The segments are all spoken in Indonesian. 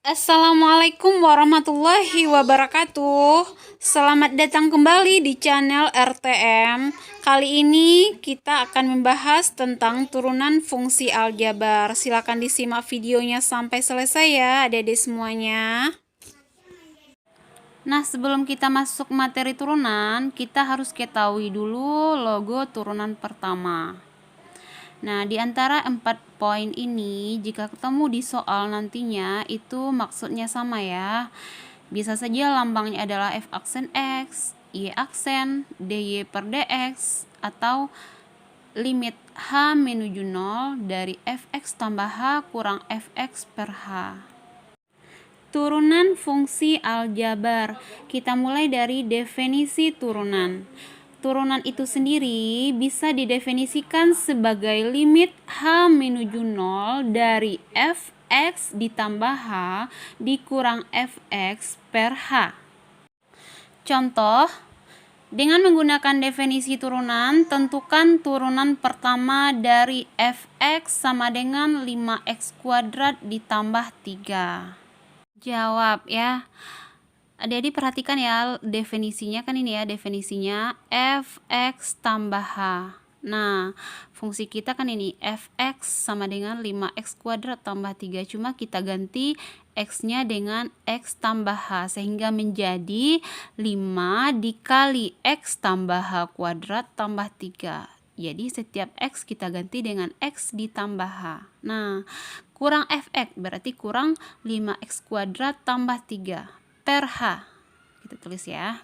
Assalamualaikum warahmatullahi wabarakatuh. Selamat datang kembali di channel RTM. Kali ini kita akan membahas tentang turunan fungsi aljabar. Silakan disimak videonya sampai selesai ya, adik-adik semuanya. Nah, sebelum kita masuk materi turunan, kita harus ketahui dulu logo turunan pertama. Nah, di antara 4 poin ini, jika ketemu di soal nantinya, itu maksudnya sama ya. Bisa saja lambangnya adalah F aksen X, Y aksen, DY per DX, atau limit H menuju 0 dari Fx tambah H kurang Fx per H. Turunan fungsi aljabar. Kita mulai dari definisi turunan. Turunan itu sendiri bisa didefinisikan sebagai limit H menuju 0 dari Fx ditambah H dikurang Fx per H. Contoh, dengan menggunakan definisi turunan, tentukan turunan pertama dari Fx sama dengan 5x kuadrat ditambah 3. Jawab ya. Adik-adik perhatikan ya definisinya, kan ini ya definisinya Fx tambah H. Nah, fungsi kita kan ini Fx sama dengan 5x kuadrat tambah 3. Cuma kita ganti x-nya dengan x tambah H sehingga menjadi 5 dikali x tambah H kuadrat tambah 3. Jadi setiap x kita ganti dengan x ditambah H. Nah, kurang Fx berarti kurang 5x kuadrat tambah 3 per H. Kita tulis ya.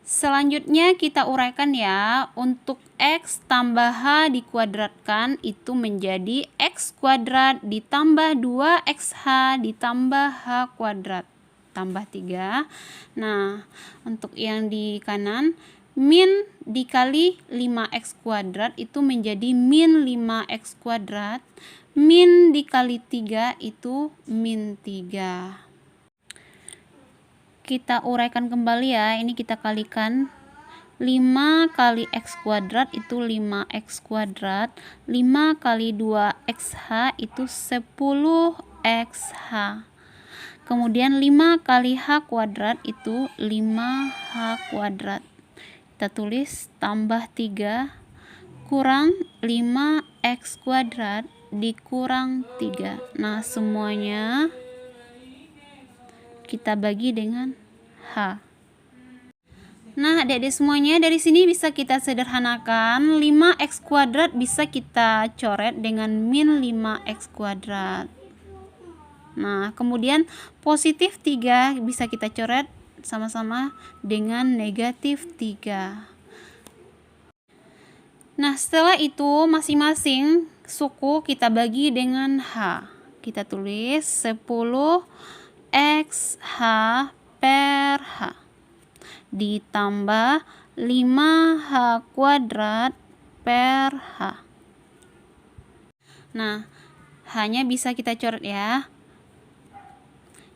Selanjutnya kita uraikan ya. Untuk X tambah H dikuadratkan itu menjadi X kuadrat ditambah 2XH ditambah H kuadrat tambah 3. Nah, untuk yang di kanan, min dikali 5x kuadrat itu menjadi min 5x kuadrat. Min dikali 3 itu min 3. Kita uraikan kembali ya, ini kita kalikan 5 kali x kuadrat itu 5x kuadrat, 5 kali 2xh itu 10xh, kemudian 5 kali h kuadrat itu 5h kuadrat. Kita tulis tambah 3 kurang 5x kuadrat dikurang 3. Nah, semuanya kita bagi dengan H. Nah, adik-adik semuanya, dari sini bisa kita sederhanakan. 5x kuadrat bisa kita coret dengan min 5x kuadrat. Nah, kemudian positif 3 bisa kita coret sama-sama dengan negatif 3. Nah, setelah itu masing-masing suku kita bagi dengan H. Kita tulis 10 XH per H ditambah 5H kuadrat per H. Nah, H-nya bisa kita coret ya.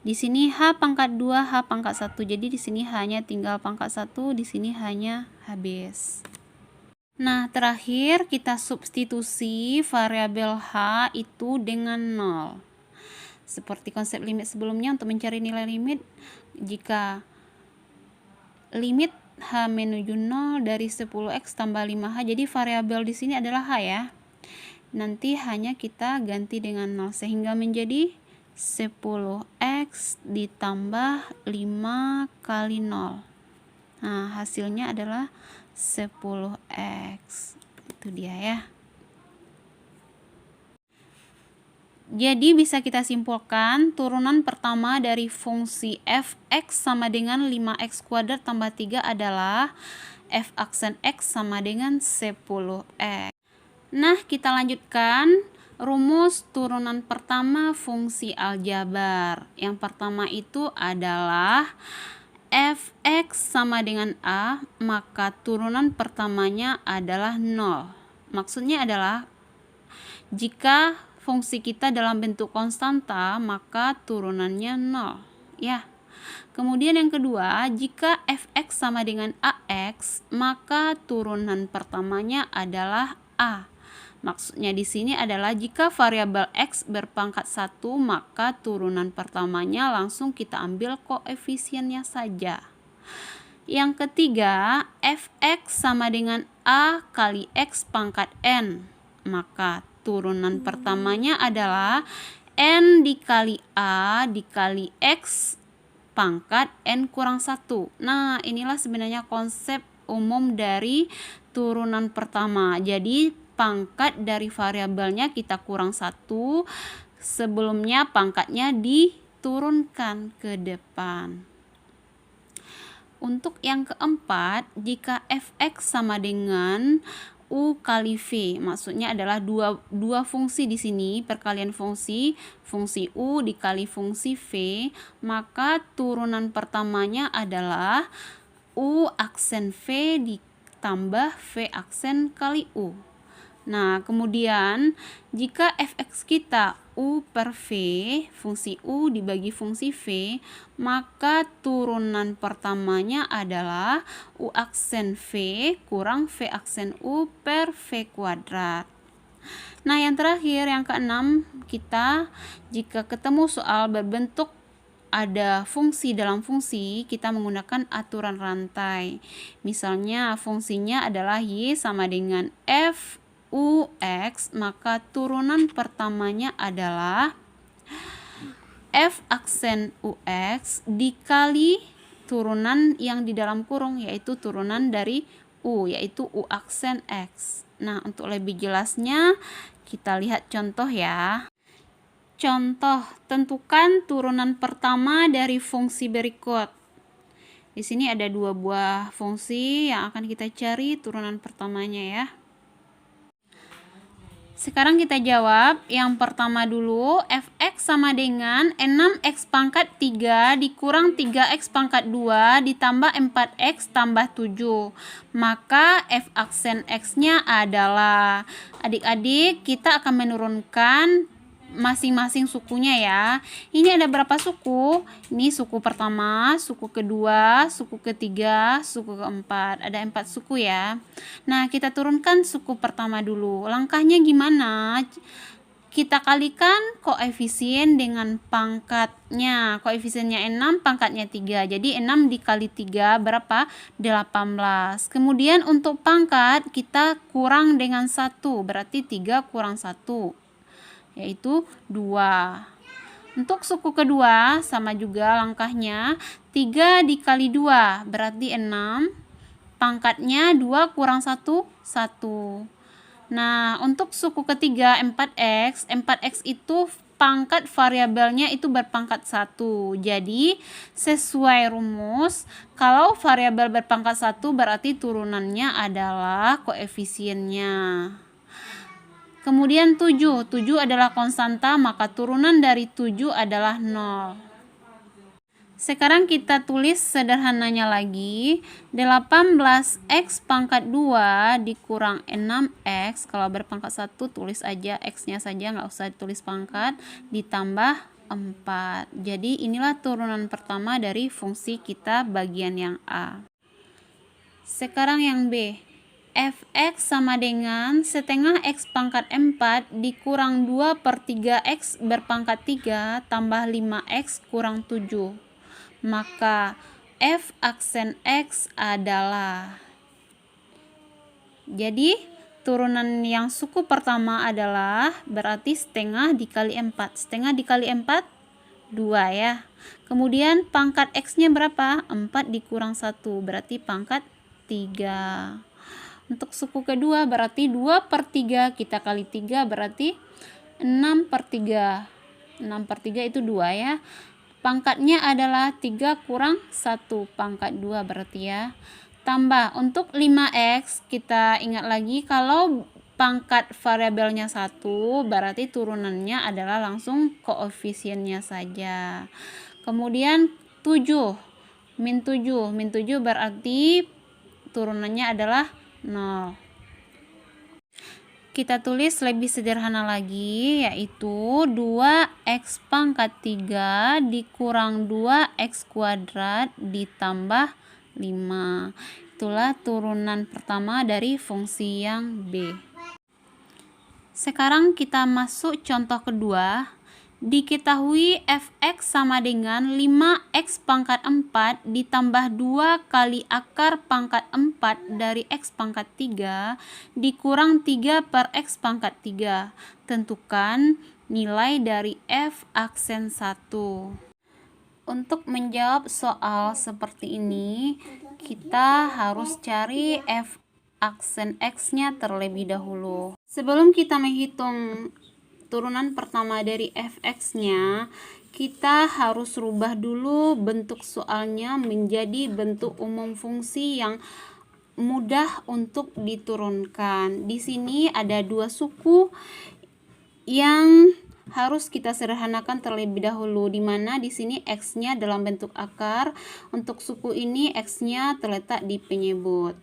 Di sini H pangkat 2, H pangkat 1. Jadi di sini H-nya tinggal pangkat 1, di sini H-nya habis. Nah, terakhir kita substitusi variabel H itu dengan 0. Seperti konsep limit sebelumnya, untuk mencari nilai limit, jika limit H menuju 0 dari 10x tambah 5H, jadi variabel di sini adalah H ya. Nanti H-nya kita ganti dengan 0 sehingga menjadi 10x ditambah 5 kali 0. Nah, hasilnya adalah 10x. Itu dia ya. Jadi bisa kita simpulkan turunan pertama dari fungsi Fx sama dengan 5x kuadrat tambah 3 adalah F aksen X sama dengan 10x. Nah, kita lanjutkan rumus turunan pertama fungsi aljabar. Yang pertama itu adalah Fx sama dengan A, maka turunan pertamanya adalah 0. Maksudnya adalah jika fungsi kita dalam bentuk konstanta, maka turunannya 0 ya. Kemudian yang kedua, jika Fx sama dengan Ax, maka turunan pertamanya adalah A. Maksudnya di sini adalah jika variabel X berpangkat 1, maka turunan pertamanya langsung kita ambil koefisiennya saja. Yang ketiga, fx sama dengan A kali X pangkat N. Maka turunan pertamanya adalah N dikali A dikali X pangkat N kurang 1. Nah, inilah sebenarnya konsep umum dari turunan pertama. Jadi, pangkat dari variabelnya kita kurang 1. Sebelumnya pangkatnya diturunkan ke depan. Untuk yang keempat, jika fx sama dengan U kali V, maksudnya adalah dua fungsi di sini, perkalian fungsi U dikali fungsi V, maka turunan pertamanya adalah U aksen V ditambah V aksen kali U. Nah, kemudian jika fx kita U per V, fungsi U dibagi fungsi V, maka turunan pertamanya adalah U aksen V kurang V aksen U per V kuadrat. Nah, yang terakhir, yang keenam, kita jika ketemu soal berbentuk ada fungsi dalam fungsi, kita menggunakan aturan rantai. Misalnya fungsinya adalah Y sama dengan F UX, maka turunan pertamanya adalah F aksen UX dikali turunan yang di dalam kurung, yaitu turunan dari U, yaitu U aksen X. Nah, untuk lebih jelasnya kita lihat contoh ya. Contoh, tentukan turunan pertama dari fungsi berikut. Di sini ada dua buah fungsi yang akan kita cari turunan pertamanya ya. Sekarang kita jawab yang pertama dulu. Fx sama dengan 6x pangkat 3 dikurang 3x pangkat 2 ditambah 4x tambah 7. Maka f aksen x-nya adalah, adik-adik, kita akan menurunkan masing-masing sukunya ya. Ini ada berapa suku? Ini suku pertama, suku kedua, suku ketiga, suku keempat. Ada 4 suku ya. Nah, kita turunkan suku pertama dulu. Langkahnya gimana? Kita kalikan koefisien dengan pangkatnya. Koefisiennya 6, pangkatnya 3. Jadi 6 dikali 3 berapa? 18. Kemudian untuk pangkat kita kurang dengan 1. Berarti 3 kurang 1. Yaitu 2. Untuk suku kedua sama juga langkahnya, 3 dikali 2 berarti 6, pangkatnya 2 kurang 1, 1. Nah, untuk suku ketiga 4x itu pangkat variabelnya itu berpangkat 1. Jadi, sesuai rumus, kalau variabel berpangkat 1 berarti turunannya adalah koefisiennya. Kemudian 7 adalah konstanta, maka turunan dari 7 adalah 0. Sekarang kita tulis sederhananya lagi. 18x pangkat 2 dikurang 6x, kalau berpangkat 1 tulis aja x-nya saja, nggak usah tulis pangkat, ditambah 4. Jadi inilah turunan pertama dari fungsi kita bagian yang A. Sekarang yang B. Fx sama dengan setengah x pangkat 4 dikurang 2 per 3x berpangkat 3 tambah 5x kurang 7. Maka f aksen x adalah, jadi turunan yang suku pertama adalah berarti setengah dikali 4. Setengah dikali 4, 2 ya. Kemudian pangkat x-nya berapa? 4 dikurang 1, berarti pangkat 3. Untuk suku kedua berarti 2 per 3, kita kali 3 berarti 6 per 3. 6 per 3 itu 2 ya. Pangkatnya adalah 3 kurang 1, pangkat 2 berarti ya. Tambah untuk 5x, kita ingat lagi kalau pangkat variabelnya 1 berarti turunannya adalah langsung koefisiennya saja. Kemudian 7, min 7 berarti turunannya adalah 0. Kita tulis lebih sederhana lagi, yaitu 2x pangkat 3 dikurang 2x kuadrat ditambah 5. Itulah turunan pertama dari fungsi yang B. Sekarang kita masuk contoh kedua. Diketahui fx sama dengan 5x pangkat 4 ditambah 2 kali akar pangkat 4 dari x pangkat 3 dikurang 3 per x pangkat 3. Tentukan nilai dari f aksen 1. Untuk menjawab soal seperti ini, kita harus cari f aksen x-nya terlebih dahulu. Sebelum kita menghitung turunan pertama dari fx-nya, kita harus rubah dulu bentuk soalnya menjadi bentuk umum fungsi yang mudah untuk diturunkan. Di sini ada dua suku yang harus kita sederhanakan terlebih dahulu, di mana di sini x-nya dalam bentuk akar. Untuk suku ini x-nya terletak di penyebut.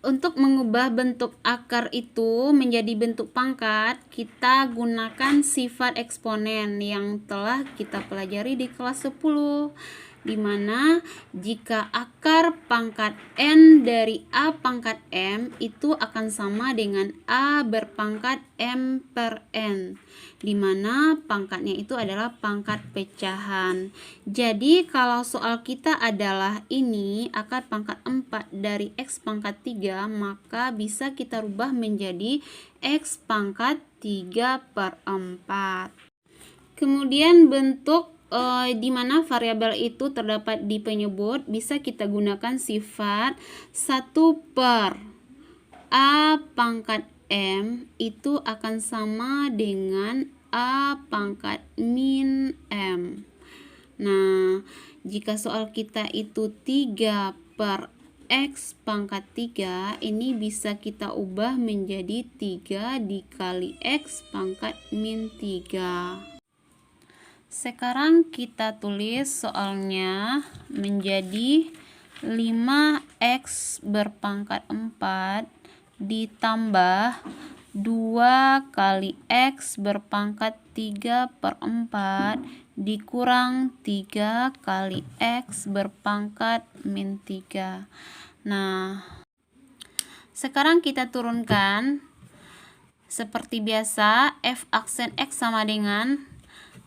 Untuk mengubah bentuk akar itu menjadi bentuk pangkat, kita gunakan sifat eksponen yang telah kita pelajari di kelas 10, di mana jika akar pangkat n dari a pangkat m itu akan sama dengan a berpangkat m per n, di mana pangkatnya itu adalah pangkat pecahan. Jadi kalau soal kita adalah ini akar pangkat 4 dari x pangkat 3, maka bisa kita rubah menjadi x pangkat 3 per 4. Kemudian bentuk di mana variabel itu terdapat di penyebut, bisa kita gunakan sifat 1 per a pangkat m itu akan sama dengan a pangkat min m. Nah, jika soal kita itu 3 per x pangkat 3, ini bisa kita ubah menjadi 3 dikali x pangkat min 3. Sekarang kita tulis soalnya menjadi 5x berpangkat 4 ditambah 2 kali x berpangkat 3 per 4 dikurang 3 kali x berpangkat min 3. Nah, sekarang kita turunkan seperti biasa f aksen x sama dengan,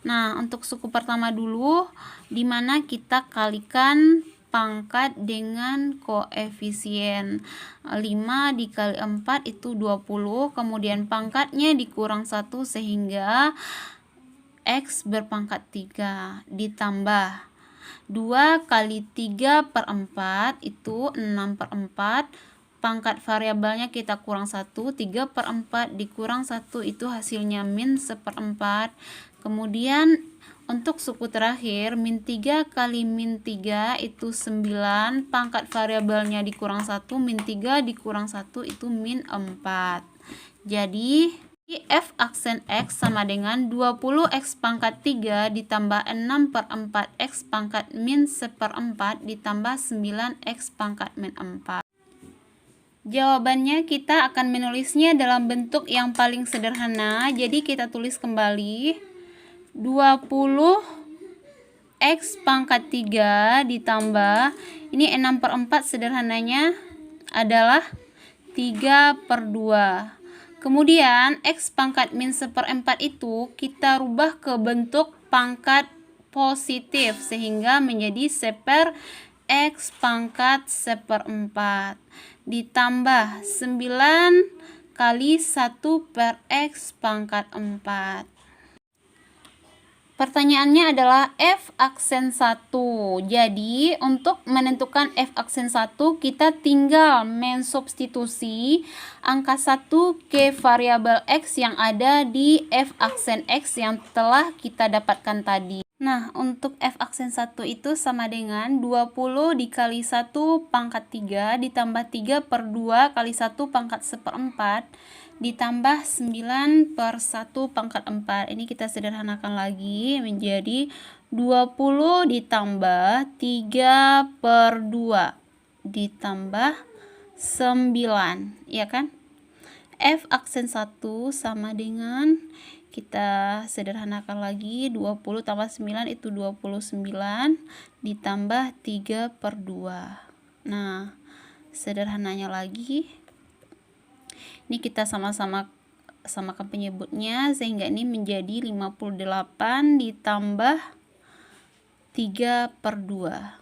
nah untuk suku pertama dulu, di mana kita kalikan pangkat dengan koefisien 5 dikali 4 itu 20, kemudian pangkatnya dikurang 1 sehingga x berpangkat 3 ditambah 2 kali 3 per 4 itu 6 per 4, pangkat variabelnya kita kurang 1, 3 per 4 dikurang 1 itu hasilnya min 1/4. Kemudian untuk suku terakhir min 3 kali min 3 itu 9, pangkat variabelnya dikurang 1, min 3 dikurang 1 itu min 4. Jadi f aksen x sama dengan 20x pangkat 3 ditambah 6 per 4 x pangkat min 1/4 ditambah 9x pangkat min 4. Jawabannya kita akan menulisnya dalam bentuk yang paling sederhana. Jadi kita tulis kembali 20 x pangkat 3 ditambah, ini 6 per 4 sederhananya adalah 3 per 2. Kemudian x pangkat min 1/4 itu kita rubah ke bentuk pangkat positif sehingga menjadi 1 x pangkat 1/4 ditambah 9 kali 1 per x pangkat 4. Pertanyaannya adalah f aksen 1. Jadi untuk menentukan f aksen 1 kita tinggal mensubstitusi angka 1 ke variabel x yang ada di f aksen x yang telah kita dapatkan tadi. Nah, untuk f aksen 1 itu sama dengan 20 dikali 1 pangkat 3 ditambah 3 per 2 kali 1 pangkat 1/4 ditambah 9 per 1 pangkat 4. Ini kita sederhanakan lagi menjadi 20 ditambah 3 per 2 ditambah 9, ya kan? F aksen 1 sama dengan, kita sederhanakan lagi, 20 tambah 9 itu 29 ditambah 3 per 2. Nah, sederhananya lagi, ini kita sama-sama samakan penyebutnya sehingga ini menjadi 58 ditambah 3/2.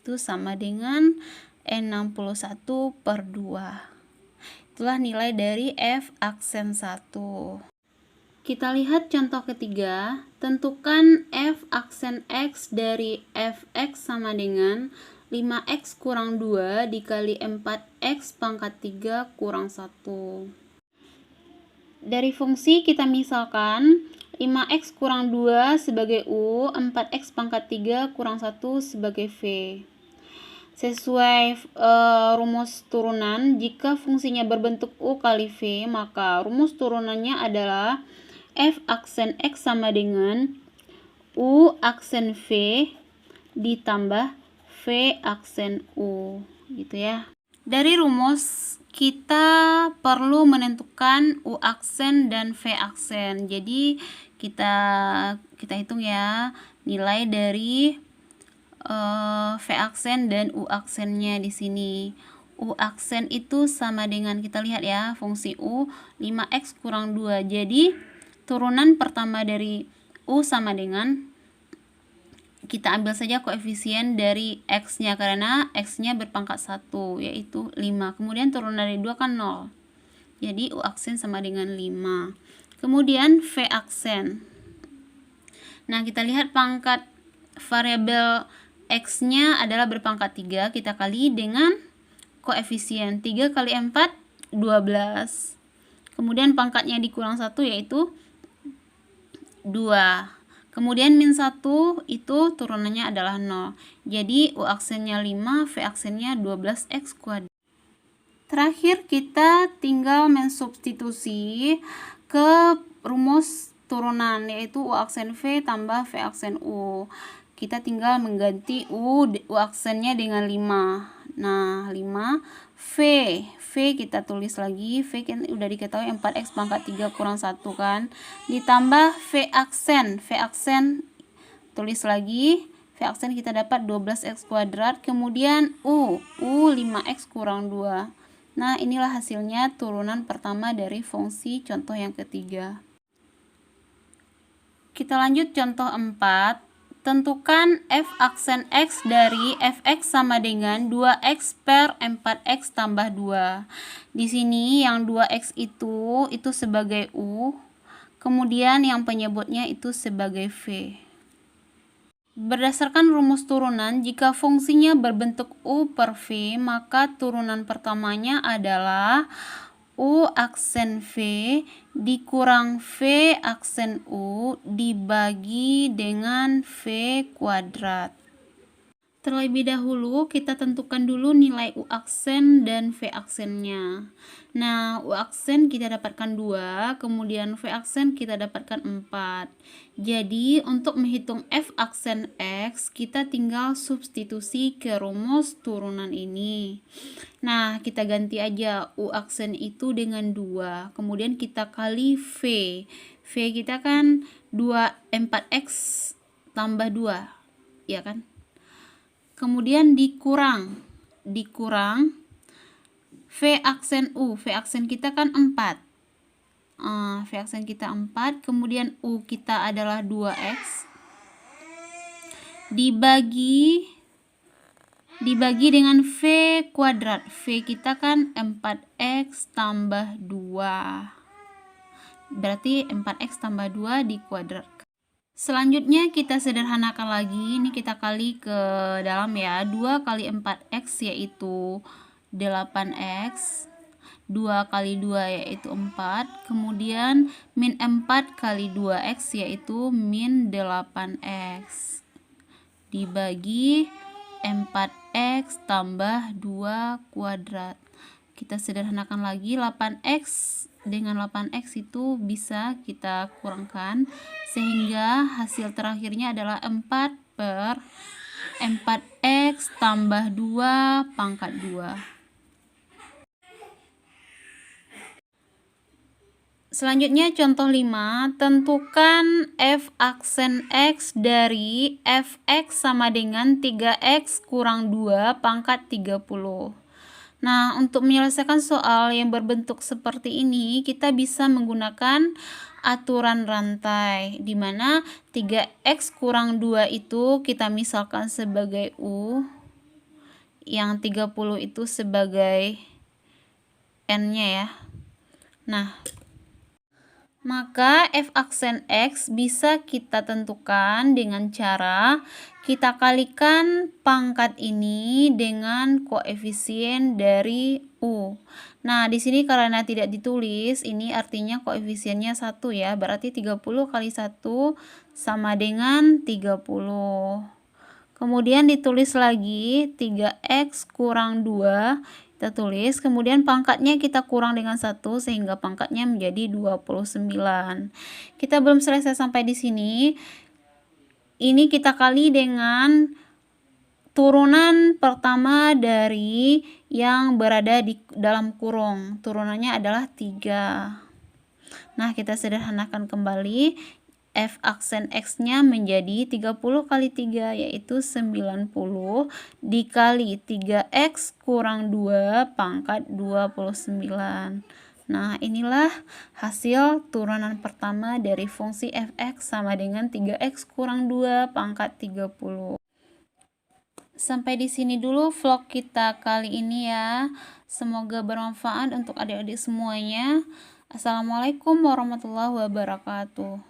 Itu sama dengan 61/2. Itulah nilai dari f aksen 1. Kita lihat contoh ketiga. Tentukan f aksen x dari fx sama dengan 5x kurang 2 dikali 4x pangkat 3 kurang 1. Dari fungsi kita misalkan 5x kurang 2 sebagai u, 4x pangkat 3 kurang 1 sebagai v. Sesuai rumus turunan, jika fungsinya berbentuk u kali v, maka rumus turunannya adalah f aksen x sama dengan u aksen v ditambah v aksen u, gitu ya. Dari rumus kita perlu menentukan u aksen dan v aksen. Jadi kita hitung ya nilai dari v aksen dan u aksennya di sini. U aksen itu sama dengan, kita lihat ya, fungsi u 5x kurang 2. Jadi turunan pertama dari u sama dengan, kita ambil saja koefisien dari x-nya karena x-nya berpangkat 1 yaitu 5. Kemudian turunan dari 2 kan 0. Jadi u aksen sama dengan 5. Kemudian v aksen. Nah, kita lihat pangkat variabel x-nya adalah berpangkat 3, kita kali dengan koefisien 3 kali 4 12. Kemudian pangkatnya dikurang 1 yaitu 2. Kemudian min 1 itu turunannya adalah 0. Jadi u aksennya 5, v aksennya 12x kuadrat. Terakhir kita tinggal mensubstitusi ke rumus turunan yaitu u aksen v tambah v aksen u. Kita tinggal mengganti u aksennya dengan 5. Nah, 5 v kita tulis lagi, v kan udah diketahui 4x pangkat 3 kurang 1 kan, ditambah v aksen tulis lagi, v aksen kita dapat 12x kuadrat, kemudian u 5x kurang 2. Nah, inilah hasilnya turunan pertama dari fungsi contoh yang ketiga. Kita lanjut contoh 4. Tentukan f aksen x dari fx sama dengan 2x per 4x tambah 2. Di sini yang 2x itu sebagai u, kemudian yang penyebutnya itu sebagai v. Berdasarkan rumus turunan, jika fungsinya berbentuk u per v, maka turunan pertamanya adalah u aksen v dikurang v aksen u dibagi dengan v kuadrat. Terlebih dahulu kita tentukan dulu nilai u aksen dan v aksennya. Nah, u aksen kita dapatkan 2, kemudian v aksen kita dapatkan 4. Jadi untuk menghitung f aksen x, kita tinggal substitusi ke rumus turunan ini. Nah, kita ganti aja u aksen itu dengan 2, kemudian kita kali v. V kita kan 4x tambah 2, ya kan? Kemudian dikurang v aksen u. V aksen kita kan 4. V aksen kita 4, kemudian u kita adalah 2x dibagi dengan v kuadrat. V kita kan 4x tambah 2. Berarti 4x tambah 2 dikuadratkan. Selanjutnya kita sederhanakan lagi. Ini kita kali ke dalam ya. 2 kali 4x yaitu 8x. 2 kali 2 yaitu 4. Kemudian min 4 kali 2x yaitu min 8x. Dibagi 4x tambah 2 kuadrat. Kita sederhanakan lagi, 8x dengan 8x itu bisa kita kurangkan sehingga hasil terakhirnya adalah 4 per 4x tambah 2 pangkat 2. Selanjutnya contoh 5, tentukan f aksen x dari fx sama dengan 3x kurang 2 pangkat 30. Nah, untuk menyelesaikan soal yang berbentuk seperti ini, kita bisa menggunakan aturan rantai, di mana 3x kurang 2 itu kita misalkan sebagai U, yang 30 itu sebagai N-nya ya. Nah, maka f aksen X bisa kita tentukan dengan cara kita kalikan pangkat ini dengan koefisien dari U. Nah, di sini karena tidak ditulis, ini artinya koefisiennya 1 ya. Berarti 30 kali 1 sama dengan 30. Kemudian ditulis lagi 3x kurang 2. Kita tulis, kemudian pangkatnya kita kurang dengan 1 sehingga pangkatnya menjadi 29. Kita belum selesai sampai di sini. Ini kita kali dengan turunan pertama dari yang berada di dalam kurung. Turunannya adalah 3. Nah, kita sederhanakan kembali. F aksen X-nya menjadi 30 kali 3 yaitu 90 dikali 3X kurang 2 pangkat 29. Nah, inilah hasil turunan pertama dari fungsi fx sama dengan 3x kurang 2 pangkat 30. Sampai di sini dulu vlog kita kali ini ya. Semoga bermanfaat untuk adik-adik semuanya. Assalamualaikum warahmatullahi wabarakatuh.